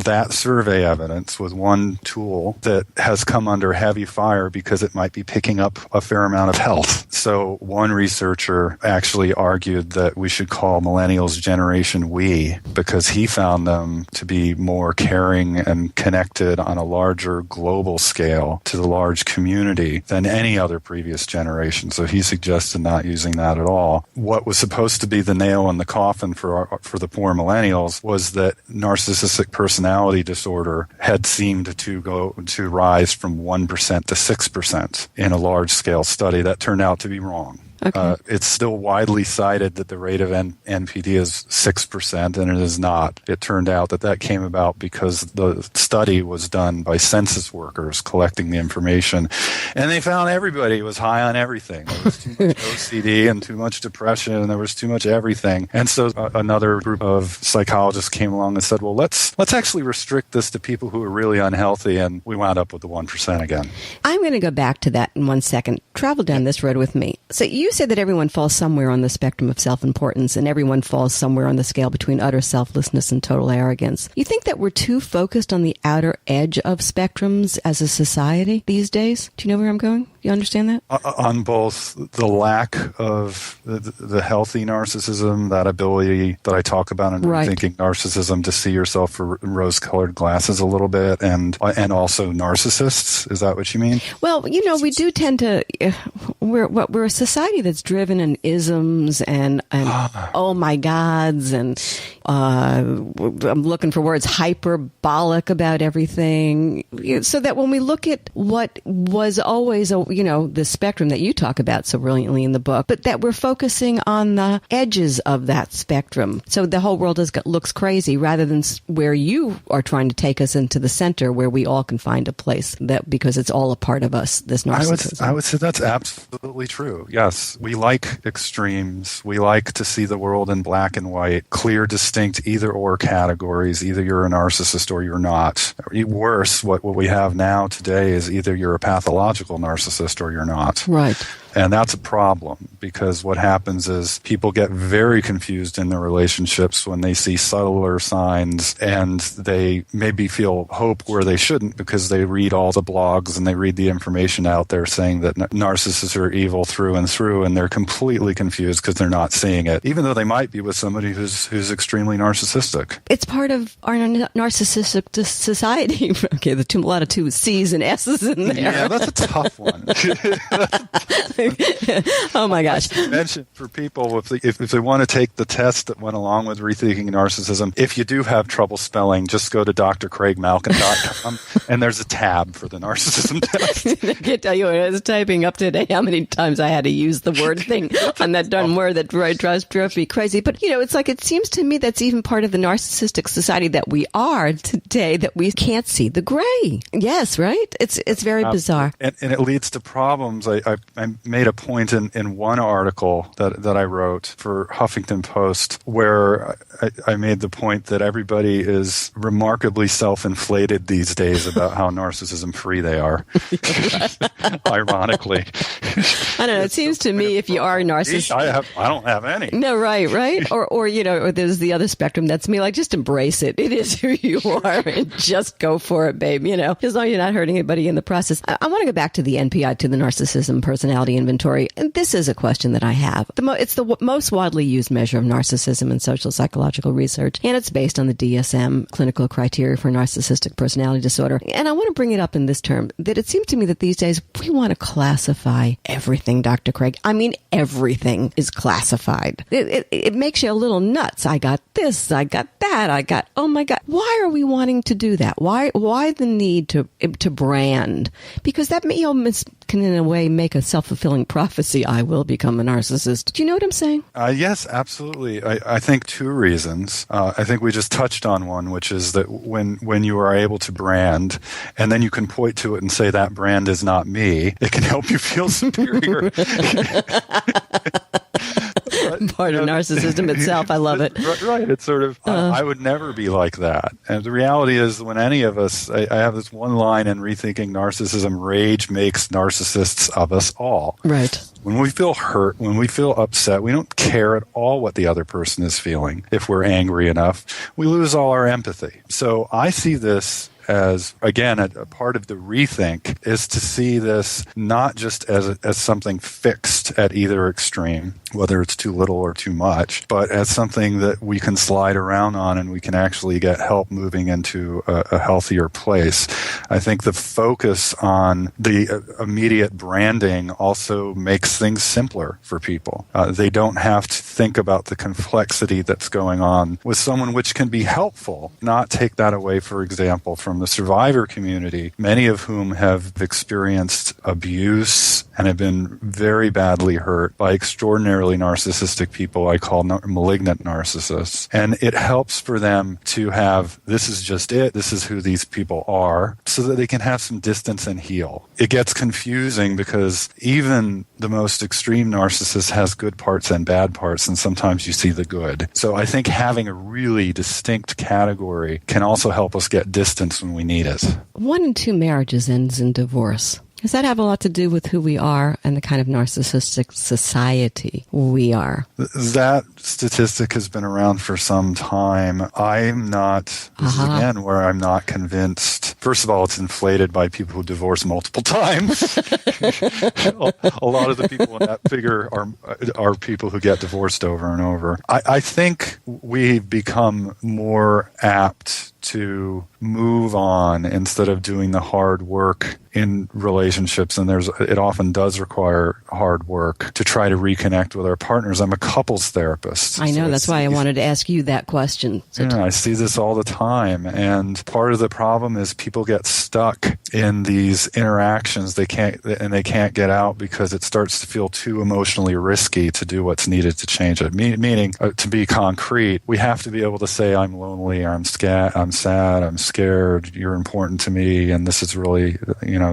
that survey evidence with one tool that has come under heavy fire because it might be picking up a fair amount of health. So one researcher actually argued that we should call millennials Generation We because he found them to be more caring and connected on a larger global scale to the large community than any other previous generation. So he suggested not using that at all. What was supposed to be the nail in the coffin for the poor millennials was that narcissistic personality disorder had seemed to rise from 1% to 6% in a large-scale study. That turned out to be wrong. Okay. It's still widely cited that the rate of NPD is 6%, and it is not. It turned out that came about because the study was done by census workers collecting the information, and they found everybody was high on everything. There was too much OCD and too much depression, and there was too much everything. And so another group of psychologists came along and said, well, let's actually restrict this to people who are really unhealthy, and we wound up with the 1% again. I'm going to go back to that in 1 second. Travel down this road with me. So you said that everyone falls somewhere on the spectrum of self-importance, and everyone falls somewhere on the scale between utter selflessness and total arrogance. You think that we're too focused on the outer edge of spectrums as a society these days? Do you know where I'm going? You understand that? On both the lack of the healthy narcissism, that ability that I talk about in Rethinking Narcissism to see yourself through rose-colored glasses a little bit, and also narcissists. Is that what you mean? Well, we do tend to we're a society that's driven in isms and oh my gods, and I'm looking for words, hyperbolic about everything, so that when we look at what was always the spectrum that you talk about so brilliantly in the book, but that we're focusing on the edges of that spectrum. So the whole world looks crazy rather than where you are trying to take us into the center where we all can find a place, that because it's all a part of us, this narcissism. I would say that's absolutely true. Yes. We like extremes. We like to see the world in black and white, clear, distinct either or categories. Either you're a narcissist or you're not. Worse, what we have now today is either you're a pathological narcissist or you're not. Right. And that's a problem because what happens is people get very confused in their relationships when they see subtler signs, and they maybe feel hope where they shouldn't because they read all the blogs and they read the information out there saying that narcissists are evil through and through, and they're completely confused because they're not seeing it, even though they might be with somebody who's extremely narcissistic. It's part of our narcissistic society. Okay, a lot of two C's and S's in there. Yeah, that's a tough one. Oh my gosh. I mentioned for people, if they want to take the test that went along with Rethinking Narcissism, if you do have trouble spelling, just go to drcraigmalkin.com and there's a tab for the narcissism test. I can't tell you, I was typing up today how many times I had to use the word thing on that darn word that drove me crazy. But, it's like it seems to me that's even part of the narcissistic society that we are today, that we can't see the gray. Yes, right? It's very bizarre. And it leads to problems. I made a point in one article that I wrote for Huffington Post where I made the point that everybody is remarkably self-inflated these days about how narcissism-free they are. Ironically. I don't know. It seems to me if you are a narcissist... I don't have any. No, right? Or there's the other spectrum that's me, like, just embrace it. It is who you are and just go for it, babe, as long as you're not hurting anybody in the process. I want to go back to the NPI, to the Narcissism Personality Inventory. And this is a question that I have. It's the most widely used measure of narcissism in social psychological research, and it's based on the DSM clinical criteria for narcissistic personality disorder. And I want to bring it up in this term, that it seems to me that these days we want to classify everything, Dr. Craig. I mean, everything is classified. It makes you a little nuts. I got this, I got that, oh my God. Why are we wanting to do that? Why the need to brand? Because that can in a way make a self-fulfilling prophecy. I will become a narcissist. Do you know what I'm saying? Yes, absolutely. I think two reasons. I think we just touched on one, which is that when you are able to brand and then you can point to it and say that brand is not me, it can help you feel superior. Part of narcissism itself. I love it. Right. It's sort of, I would never be like that. And the reality is when any of us, I have this one line in Rethinking Narcissism, rage makes narcissists of us all. Right. When we feel hurt, when we feel upset, we don't care at all what the other person is feeling. If we're angry enough, we lose all our empathy. So I see this as, again, a part of the rethink is to see this not just as something fixed at either extreme, whether it's too little or too much, but as something that we can slide around on and we can actually get help moving into a healthier place. I think the focus on the immediate branding also makes things simpler for people. They don't have to think about the complexity that's going on with someone, which can be helpful. Not take that away, for example, from the survivor community, many of whom have experienced abuse and have been very badly hurt by extraordinarily narcissistic people I call malignant narcissists. And it helps for them to have, this is just it, this is who these people are, so that they can have some distance and heal. It gets confusing because even the most extreme narcissist has good parts and bad parts, and sometimes you see the good. So I think having a really distinct category can also help us get distance when we need it. 1 in 2 marriages ends in divorce. Does that have a lot to do with who we are and the kind of narcissistic society we are? That statistic has been around for some time. I'm not, this is again where I'm not convinced. First of all, it's inflated by people who divorce multiple times. A lot of the people in that figure are people who get divorced over and over. I think we've become more apt to move on instead of doing the hard work in relationships, and it often does require hard work to try to reconnect with our partners. I'm a couples therapist. I know, so that's why I wanted to ask you that question. I see this all the time, and part of the problem is people get stuck in these interactions. They can't get out because it starts to feel too emotionally risky to do what's needed to change it. Meaning, to be concrete, we have to be able to say, I'm lonely, I'm sad, I'm scared, you're important to me, and this is really,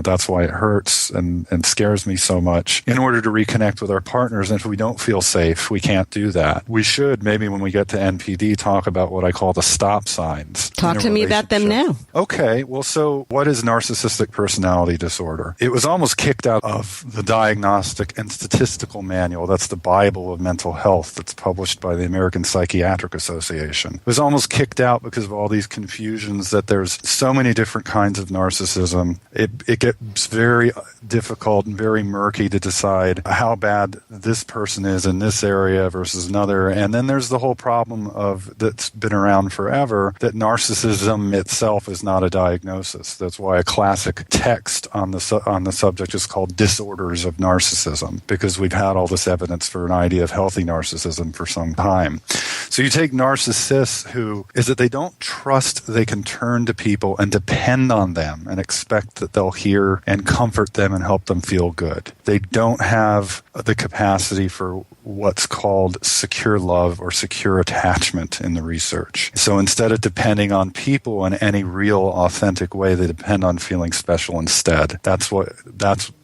that's why it hurts and scares me so much, in order to reconnect with our partners. And if we don't feel safe, we can't do that. We should, maybe when we get to NPD, talk about what I call the stop signs. Talk to me about them now. Okay, well, so what is narcissistic personality disorder? It was almost kicked out of the Diagnostic and Statistical Manual. That's the Bible of mental health that's published by the American Psychiatric Association. It was almost kicked out because of all these confusions that there's so many different kinds of narcissism. It gets very difficult and very murky to decide how bad this person is in this area versus another. And then there's the whole problem that's been around forever, that narcissism itself is not a diagnosis. That's why a classic text on the subject is called Disorders of Narcissism, because we've had all this evidence for an idea of healthy narcissism for some time. So you take narcissists who is that they don't trust they can turn to people and depend on them and expect that they'll hear and comfort them and help them feel good. They don't have the capacity for what's called secure love or secure attachment in the research. So instead of depending on people in any real, authentic way, they depend on feeling special instead. That's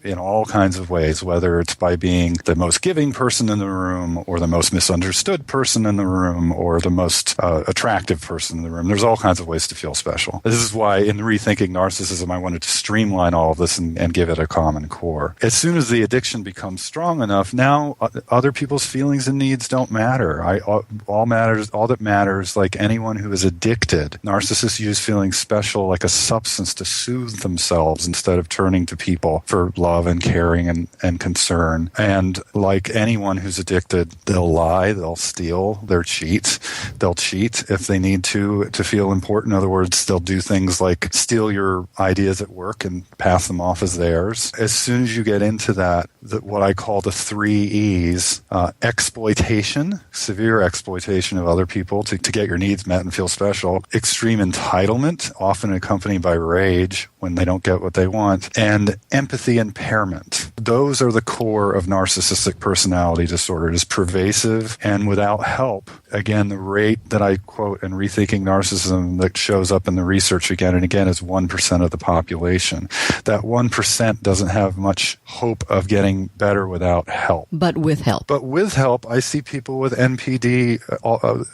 in all kinds of ways, whether it's by being the most giving person in the room or the most misunderstood person in the room or the most attractive person in the room. There's all kinds of ways to feel special. This is why in Rethinking Narcissism, I wanted to streamline all of this and give it a common core. As soon as the addiction becomes strong enough, now other people's feelings and needs don't matter. All that matters, like anyone who is addicted, narcissists use feeling special like a substance to soothe themselves instead of turning to people for love and caring and concern. And like anyone who's addicted, they'll lie, they'll steal, they'll cheat if they need to feel important. In other words, they'll do things like steal your ideas at work and pass them off as theirs. As soon as you get into that what I call the 3 E's, exploitation, severe exploitation of other people to get your needs met and feel special, extreme entitlement, often accompanied by rage when they don't get what they want, and empathy impairment. Those are the core of narcissistic personality disorder. It is pervasive and without help. Again, the rate that I quote in Rethinking Narcissism that shows up in the research again and again is 1% of the population. That 1% doesn't have much hope of getting better without help. But with help. But with help, I see people with NPD,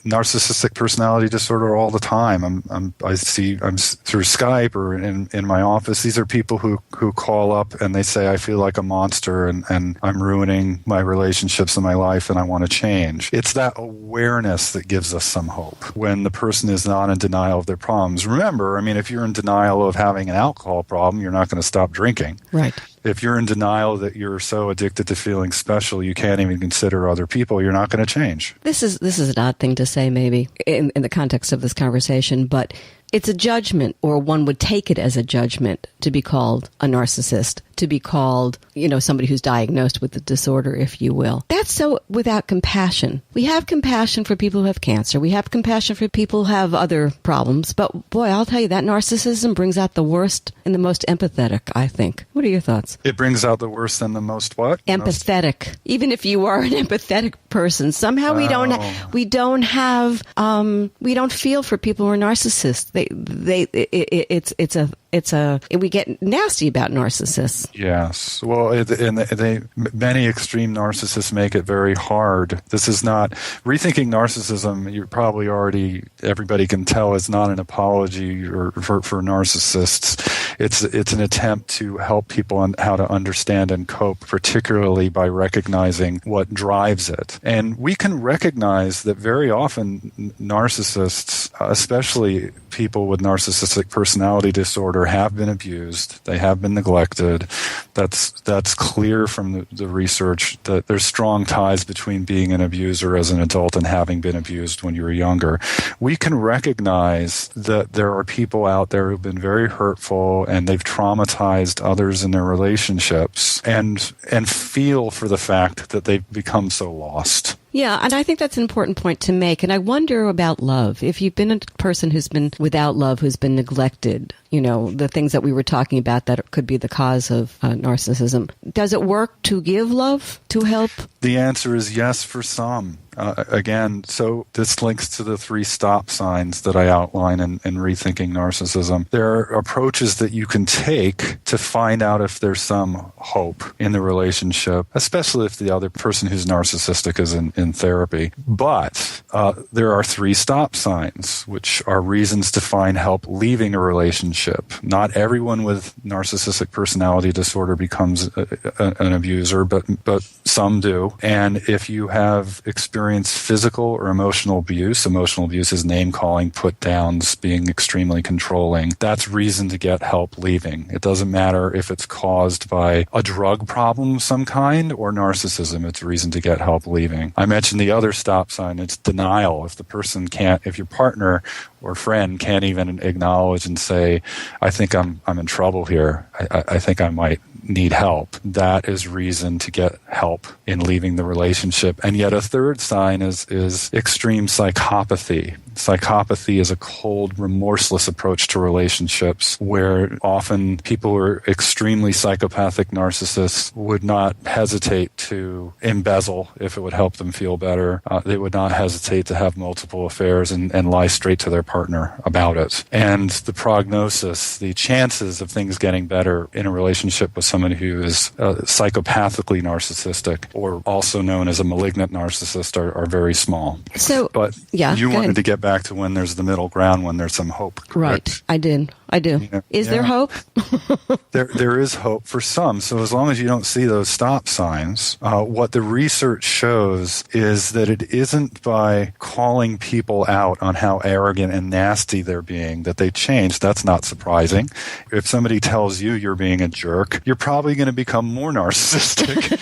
narcissistic personality disorder, all the time. I'm through Skype or in my office. These are people who call up and they say, I feel like a monster and I'm ruining my relationships in my life and I want to change. It's that awareness that gives us some hope when the person is not in denial of their problems. Remember, if you're in denial of having an alcohol problem, you're not going to stop drinking. Right. If you're in denial that you're so addicted to feeling special you can't even consider other people, you're not going to change. This is an odd thing to say maybe in the context of this conversation, but it's a judgment, or one would take it as a judgment, to be called a narcissist, to be called, somebody who's diagnosed with the disorder, if you will. That's so without compassion. We have compassion for people who have cancer. We have compassion for people who have other problems. But boy, I'll tell you, that narcissism brings out the worst and the most empathetic, I think. What are your thoughts? It brings out the worst and the most what? Empathetic. Even if you are an empathetic person, somehow we don't feel for people who are narcissists. We get nasty about narcissists. Yes. Well, many extreme narcissists make it very hard. This is not Rethinking Narcissism. You probably everybody can tell, is not an apology for narcissists. It's an attempt to help people on how to understand and cope, particularly by recognizing what drives it. And we can recognize that very often narcissists, especially people with narcissistic personality disorder, have been abused. They have been neglected. That's clear from the research that there's strong ties between being an abuser as an adult and having been abused when you were younger. We can recognize that there are people out there who've been very hurtful and they've traumatized others in their relationships and feel for the fact that they've become so lost. Yeah, and I think that's an important point to make. And I wonder about love. If you've been a person who's been without love, who's been neglected, the things that we were talking about that could be the cause of narcissism, does it work to give love, to help? The answer is yes for some. Again, so this links to the 3 stop signs that I outline in Rethinking Narcissism. There are approaches that you can take to find out if there's some hope in the relationship, especially if the other person who's narcissistic is in therapy. But there are 3 stop signs, which are reasons to find help leaving a relationship. Not everyone with narcissistic personality disorder becomes an abuser, but some do. And if you have experienced physical or emotional abuse is name-calling, put-downs, being extremely controlling, that's reason to get help leaving. It doesn't matter if it's caused by a drug problem of some kind or narcissism, it's reason to get help leaving. I mentioned the other stop sign, it's denial. If your partner or friend can't even acknowledge and say, I think I'm in trouble here, I think I might need help, that is reason to get help in leaving the relationship. And yet a third sign is extreme psychopathy. Psychopathy is a cold, remorseless approach to relationships where often people who are extremely psychopathic narcissists would not hesitate to embezzle if it would help them feel better. They would not hesitate to have multiple affairs and lie straight to their partner about it. And the prognosis, the chances of things getting better in a relationship with someone who is psychopathically narcissistic, or also known as a malignant narcissist, are very small. So, but you wanted to get back to when there's the middle ground, when there's some hope. Correct? Right. I do. Yeah. Is there hope? There is hope for some. So as long as you don't see those stop signs, what the research shows is that it isn't by calling people out on how arrogant and nasty they're being that they change. That's not surprising. If somebody tells you you're being a jerk, you're probably going to become more narcissistic.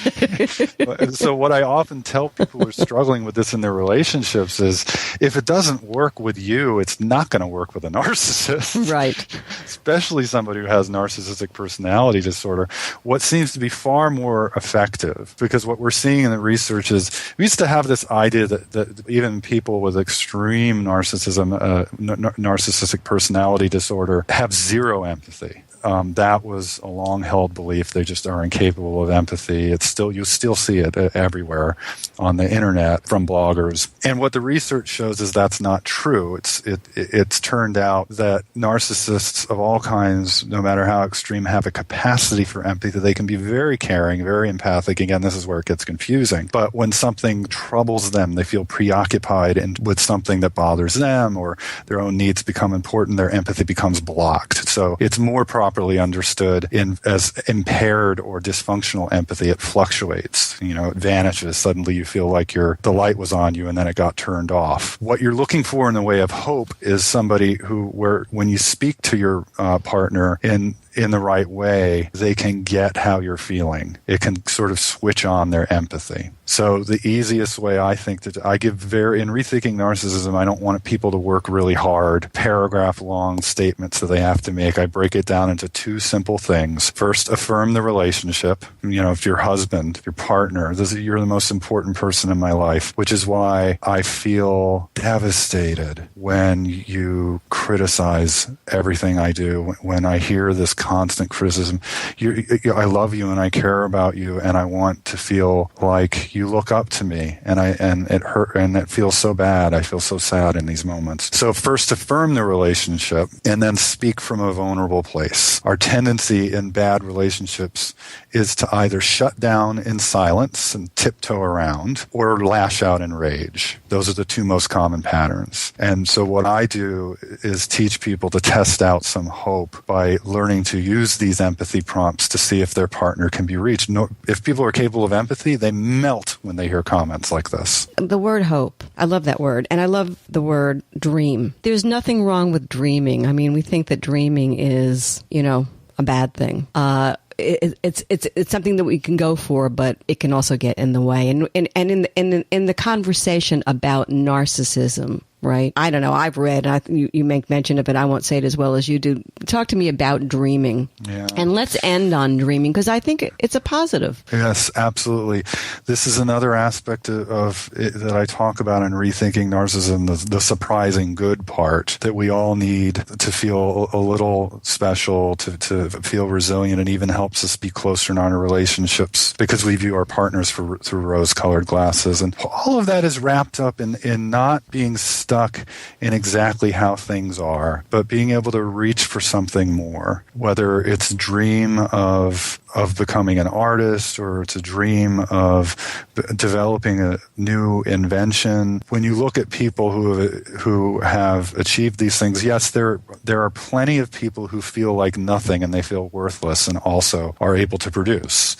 So what I often tell people who are struggling with this in their relationships is, if it doesn't work with you, it's not going to work with a narcissist. Right. especially somebody who has narcissistic personality disorder, what seems to be far more effective, because what we're seeing in the research is we used to have this idea that even people with extreme narcissism, narcissistic personality disorder, have zero empathy. That was a long-held belief. They just are incapable of empathy. You still see it everywhere on the internet from bloggers. And what the research shows is that's not true. It's turned out that narcissists of all kinds, no matter how extreme, have a capacity for empathy, that they can be very caring, very empathic. Again, this is where it gets confusing. But when something troubles them, they feel preoccupied with something that bothers them, or their own needs become important, their empathy becomes blocked. So it's more properly understood as impaired or dysfunctional empathy. It fluctuates, it vanishes. Suddenly you feel like the light was on you and then it got turned off. What you're looking for in the way of hope is somebody when you speak to your partner in the right way, they can get how you're feeling. It can sort of switch on their empathy. So the easiest way, I think, in Rethinking Narcissism, I don't want people to work really hard, paragraph-long statements that they have to make. I break it down into two simple things. First, affirm the relationship. If your husband, your partner, you're the most important person in my life, which is why I feel devastated when you criticize everything I do, when I hear this constant criticism. I love you and I care about you, and I want to feel like you look up to me, and it hurt, and it feels so bad. I feel so sad in these moments. So first, affirm the relationship, and then speak from a vulnerable place. Our tendency in bad relationships is to either shut down in silence and tiptoe around, or lash out in rage. Those are the two most common patterns. And so what I do is teach people to test out some hope by learning to use these empathy prompts to see if their partner can be reached. If people are capable of empathy, they melt when they hear comments like this. The word hope, I love that word. And I love the word dream. There's nothing wrong with dreaming. I mean, we think that dreaming is, a bad thing. It's something that we can go for, but it can also get in the way. And in the conversation about narcissism, right? I don't know. I've read, you make mention of it. I won't say it as well as you do. Talk to me about dreaming. Yeah. And let's end on dreaming, because I think it's a positive. Yes, absolutely. This is another aspect of it that I talk about in Rethinking Narcissism, the surprising good part, that we all need to feel a little special, to feel resilient, and even helps us be closer in our relationships, because we view our partners through rose-colored glasses. And all of that is wrapped up in not being stuck in exactly how things are, but being able to reach for something more, whether it's a dream of becoming an artist, or it's a dream of developing a new invention. When you look at people who have achieved these things, yes, there are plenty of people who feel like nothing and they feel worthless and also are able to produce,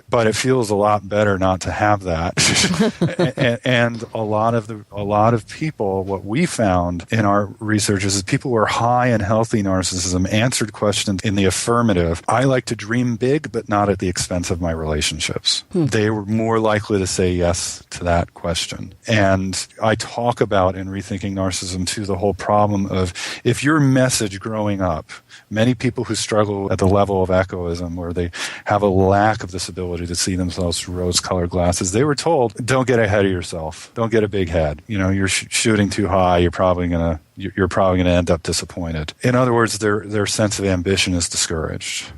but it feels a lot better not to have that. and a lot of people, what we found in our research is people who are high in healthy narcissism answered questions in the affirmative. I like to dream big, but not at the expense of my relationships. They were more likely to say yes to that question. And I talk about in Rethinking Narcissism too the whole problem of, if your message growing up, many people who struggle at the level of egoism, where they have a lack of this ability to see themselves through rose-colored glasses, they were told, don't get ahead of yourself. Don't get a big head. You're shooting too high. You're probably going to end up disappointed. In other words, their sense of ambition is discouraged.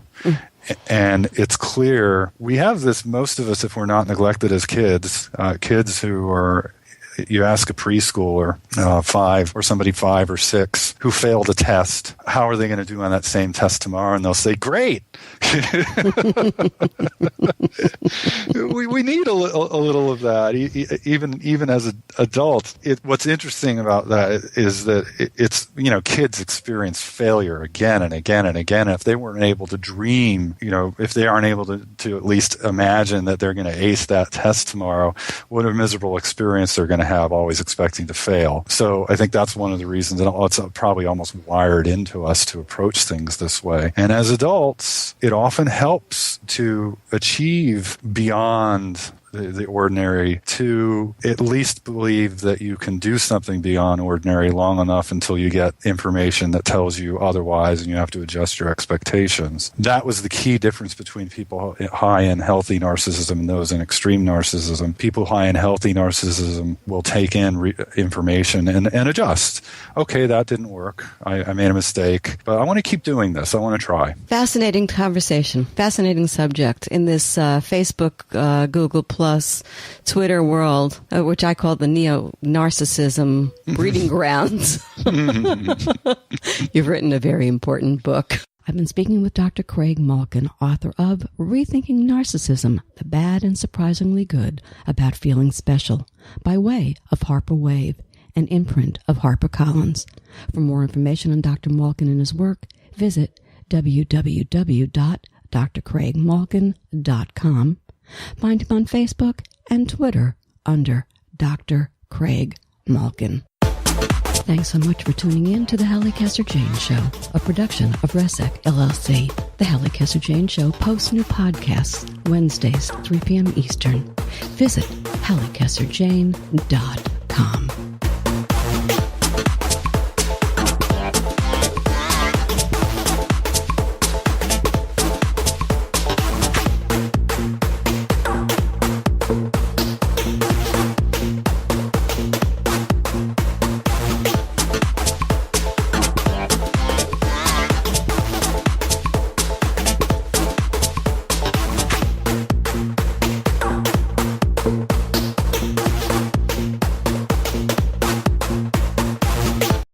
And it's clear we have this, most of us, if we're not neglected as kids who are, you ask a preschooler, 5 or somebody 5 or 6 who failed a test, how are they going to do on that same test tomorrow? And they'll say, great. we need a little of that, even as adults. What's interesting about that is that it's kids experience failure again and again and again. If they weren't able to dream, if they aren't able to at least imagine that they're going to ace that test tomorrow, what a miserable experience they're going to have, always expecting to fail. So I think that's one of the reasons, and it's probably almost wired into us to approach things this way. And as adults, it often helps to achieve beyond the ordinary, to at least believe that you can do something beyond ordinary long enough until you get information that tells you otherwise and you have to adjust your expectations. That was the key difference between people high in healthy narcissism and those in extreme narcissism. People high in healthy narcissism will take in information and adjust. Okay, that didn't work. I made a mistake, but I want to keep doing this. I want to try. Fascinating conversation. Fascinating subject in this Facebook, Google Plus, Twitter world, which I call the neo-narcissism breeding grounds. You've written a very important book. I've been speaking with Dr. Craig Malkin, author of Rethinking Narcissism, The Bad and Surprisingly Good About Feeling Special, by way of Harper Wave, an imprint of HarperCollins. For more information on Dr. Malkin and his work, visit www.drcraigmalkin.com. Find him on Facebook and Twitter under Dr. Craig Malkin. Thanks so much for tuning in to the Halli Casser-Jayne Show, a production of Resec LLC. The Halli Casser-Jayne Show posts new podcasts Wednesdays, 3 p.m. Eastern. Visit HalliCasser-Jayne.com.